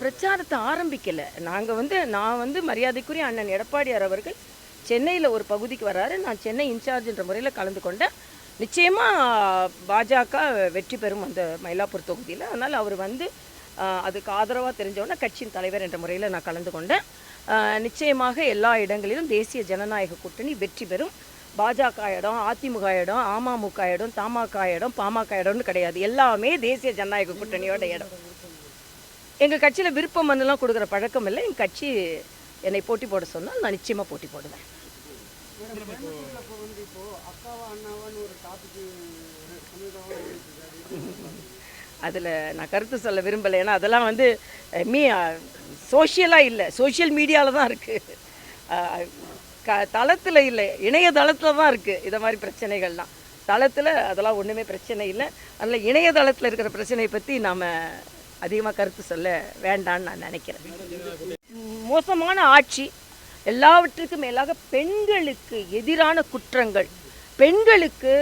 பிரச்சாரத்தை ஆரம்பிக்கலை. நான் வந்து மரியாதைக்குரிய அண்ணன் எடப்பாடியார் அவர்கள் சென்னையில் ஒரு பகுதிக்கு வராரு. நான் சென்னை இன்சார்ஜ்ன்ற முறையில் கலந்து கொண்டேன். நிச்சயமாக பாஜக வெற்றி பெறும் அந்த மயிலாப்பூர் தொகுதியில். அதனால் அவர் வந்து அதுக்கு ஆதரவாக தெரிஞ்சவொன்னே கட்சியின் தலைவர் என்ற முறையில் நான் கலந்து கொண்டேன். நிச்சயமாக எல்லா இடங்களிலும் தேசிய ஜனநாயக கூட்டணி வெற்றி பெறும். பாஜக இடம், அதிமுக இடம், அமமுக இடம், தமாக இடம், பாமக இடம்னு கிடையாது. எல்லாமே தேசிய ஜனநாயக கூட்டணியோட இடம். எங்கள் கட்சியில் விருப்பம் மனுலாம் கொடுக்குற பழக்கம் இல்லை. எங்கள் கட்சி என்னை போட்டி போட சொன்னால் நான் நிச்சயமாக போட்டி போடுவேன். அதில் நான் கருத்து சொல்ல விரும்பலை. ஏன்னா அதெல்லாம் வந்து சோஷியலாக இல்லை, சோஷியல் மீடியாவில் தான் இருக்குது, தளத்தில் இல்லை, இணையதளத்தில் தான் இருக்குது. இதை மாதிரி பிரச்சனைகள்லாம் தளத்தில் அதெல்லாம் ஒன்றுமே பிரச்சனை இல்லை. அதனால் இணையதளத்தில் இருக்கிற பிரச்சனையை பற்றி நாம் அதிகமாக கருத்து சொல்ல வேண்டான்னு நான் நினைக்கிறேன். மோசமான ஆட்சி, எல்லாவற்றுக்கும் மேலாக பெண்களுக்கு எதிரான குற்றங்கள், பெண்களுக்கு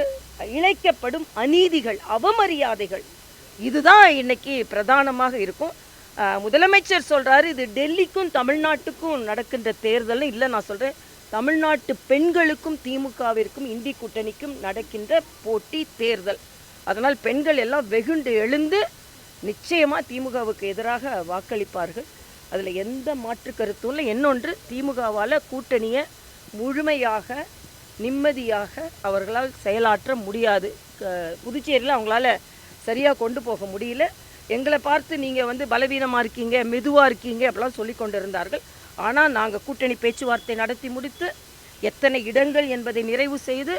இழைக்கப்படும் அநீதிகள், அவமரியாதைகள், இதுதான் இன்னைக்கு பிரதானமாக இருக்கும். முதலமைச்சர் சொல்கிறாரு இது டெல்லிக்கும் தமிழ்நாட்டுக்கும் நடக்கின்ற தேர்தல் இல்லை. நான் சொல்கிறேன் தமிழ்நாட்டு பெண்களுக்கும் திமுகவிற்கும் இந்தி கூட்டணிக்கும் நடக்கின்ற போட்டி தேர்தல். அதனால் பெண்கள் எல்லாம் வெகுண்டு எழுந்து நிச்சயமாக திமுகவுக்கு எதிராக வாக்களிப்பார்கள். அதில் எந்த மாற்று கருத்தும் இல்லை. இன்னொன்று, திமுகவால் கூட்டணியை முழுமையாக நிம்மதியாக அவர்களால் செயலாற்ற முடியாது. புதுச்சேரியில் அவங்களால சரியாக கொண்டு போக முடியல. எங்களை பார்த்து நீங்கள் வந்து பலவீனமாக இருக்கீங்க, மெதுவாக இருக்கீங்க அப்படிலாம் சொல்லி கொண்டு இருந்தார்கள். ஆனால் நாங்கள் கூட்டணி பேச்சுவார்த்தை நடத்தி முடித்து எத்தனை இடங்கள் என்பதை நிறைவு செய்து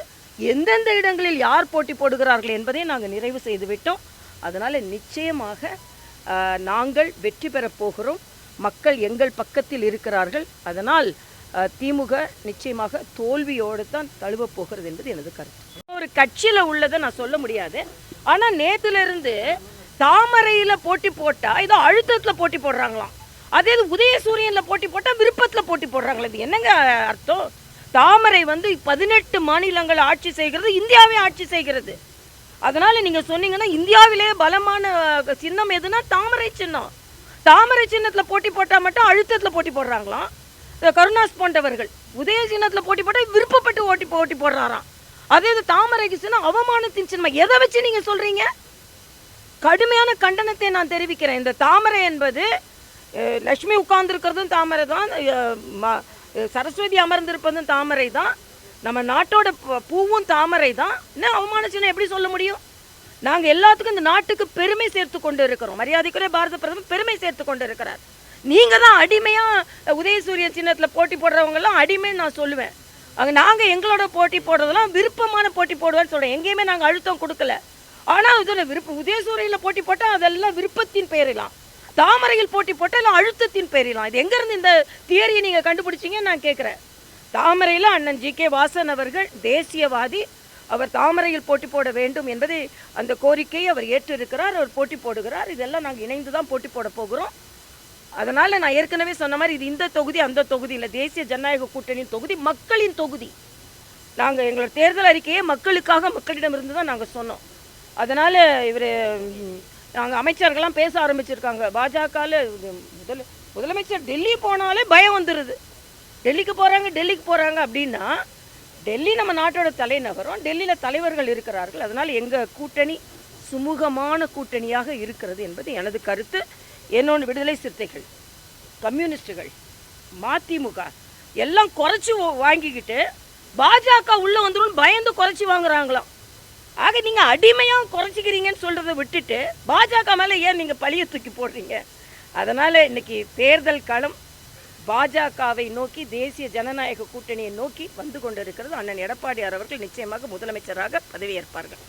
எந்தெந்த இடங்களில் யார் போட்டி போடுகிறார்கள் என்பதை நாங்கள் நிறைவு செய்து விட்டோம். அதனால் நிச்சயமாக நாங்கள் வெற்றி பெறப் போகிறோம். மக்கள் எங்கள் பக்கத்தில் இருக்கிறார்கள். அதனால் திமுக நிச்சயமாக தோல்வியோடு தான் தழுவப் போகிறது என்பது எனது கருத்து. ஒரு கட்சியில் உள்ளதை நான் சொல்ல முடியாது. ஆனால் நேற்றுலேருந்து தாமரையில் போட்டி போட்டால் ஏதோ அழுத்தத்தில் போட்டி போடுறாங்களாம். அதே இது உதயசூரியனில் போட்டி போட்டால் விருப்பத்தில் போட்டி போடுறாங்களே. இது என்னங்க அர்த்தம்? தாமரை வந்து 18 மாநிலங்கள் ஆட்சி செய்கிறது, இந்தியாவே ஆட்சி செய்கிறது. அதனால் நீங்கள் சொன்னீங்கன்னா இந்தியாவிலே பலமான சின்னம் எதுனா தாமரை சின்னம். தாமரை சின்னத்தில் போட்டி போட்டால் மட்டும் அழுத்தத்தில் போட்டி போடுறாங்களாம். கருணாஸ் போன்றவர்கள் உதய சின்னத்தில் போட்டி போட்டால் விருப்பப்பட்டு போட்டி போடுறாராம். அதே இது தாமரைக்கு சின்னம் அவமானத்தின் சின்னம். எதை வச்சு நீங்கள் சொல்கிறீங்க? கடுமையான கண்டனத்தை நான் தெரிவிக்கிறேன். இந்த தாமரை என்பது லட்சுமி உட்கார்ந்துருக்கிறதும் தாமரை தான், சரஸ்வதி அமர்ந்திருப்பதும் தாமரை தான், நம்ம நாட்டோட பூவும் தாமரை தான். இன்னும் அவமான சின்னம் எப்படி சொல்ல முடியும்? நாங்கள் எல்லாத்துக்கும் இந்த நாட்டுக்கு பெருமை சேர்த்து கொண்டு இருக்கிறோம். மரியாதைக்குரிய பாரத பிரதமர் பெருமை சேர்த்து கொண்டு இருக்கிறார். நீங்கள் தான் அடிமையாக உதயசூரியன் சின்னத்தில் போட்டி போடுறவங்கெல்லாம் அடிமைன்னு நான் சொல்லுவேன். அங்கே நாங்கள் எங்களோட போட்டி போடுறதெல்லாம் விருப்பமான போட்டி போடுவேன்னு சொல்கிறேன். எங்கேயுமே நாங்கள் அழுத்தம் கொடுக்கல. ஆனால் இதில் உதயசூரியனில் போட்டி போட்டால் அதெல்லாம் விருப்பத்தின் பெயரிலாம், தாமரையில் போட்டி போட்டால் இல்லை அழுத்தத்தின் பெயரிலாம். இது எங்கேருந்து இந்த தியரியை நீங்கள் கண்டுபிடிச்சிங்கன்னு நான் கேட்குறேன். தாமரையில் அண்ணன் ஜி.கே. வாசன் அவர்கள் தேசியவாதி. அவர் தாமரையில் போட்டி போட வேண்டும் என்பதை அந்த கோரிக்கையை அவர் ஏற்றிருக்கிறார். அவர் போட்டி போடுகிறார். இதெல்லாம் நாங்கள் இணைந்து தான் போட்டி போட போகிறோம். அதனால் நான் ஏற்கனவே சொன்ன மாதிரி இது இந்த தொகுதி அந்த தொகுதி இல்லை, தேசிய ஜனநாயக கூட்டணியின் தொகுதி, மக்களின் தொகுதி. நாங்கள் எங்களோட தேர்தல் அறிக்கையை மக்களுக்காக மக்களிடமிருந்து தான் நாங்கள் சொன்னோம். அதனால் நாங்கள் அமைச்சர்கள்லாம் பேச ஆரம்பிச்சிருக்காங்க. பாஜகவில் முதலமைச்சர் டெல்லி போனாலே பயம் வந்துடுது. டெல்லிக்கு போகிறாங்க அப்படின்னா டெல்லி நம்ம நாட்டோட தலைநகரம், டெல்லியில் தலைவர்கள் இருக்கிறார்கள். அதனால் எங்கள் கூட்டணி சுமூகமான கூட்டணியாக இருக்கிறது என்பது எனது கருத்து. என்னொன்று, விடுதலை சிறுத்தைகள், கம்யூனிஸ்டுகள், மதிமுக எல்லாம் குறைச்சி வாங்கிக்கிட்டு பாஜக உள்ளே வந்துடும் பயந்து குறைச்சி வாங்குறாங்களாம். ஆக நீங்கள் அடிமையாக குறைச்சிக்கிறீங்கன்னு சொல்கிறத விட்டுட்டு பாஜக மேலே ஏன் நீங்கள் பழிய தூக்கி போடுறீங்க? அதனால் இன்றைக்கி தேர்தல் களம் பாஜகவை நோக்கி, தேசிய ஜனநாயக கூட்டணியை நோக்கி வந்து கொண்டிருக்கிறது. அண்ணன் எடப்பாடியார் அவர்கள் நிச்சயமாக முதலமைச்சராக பதவியேற்பார்கள்.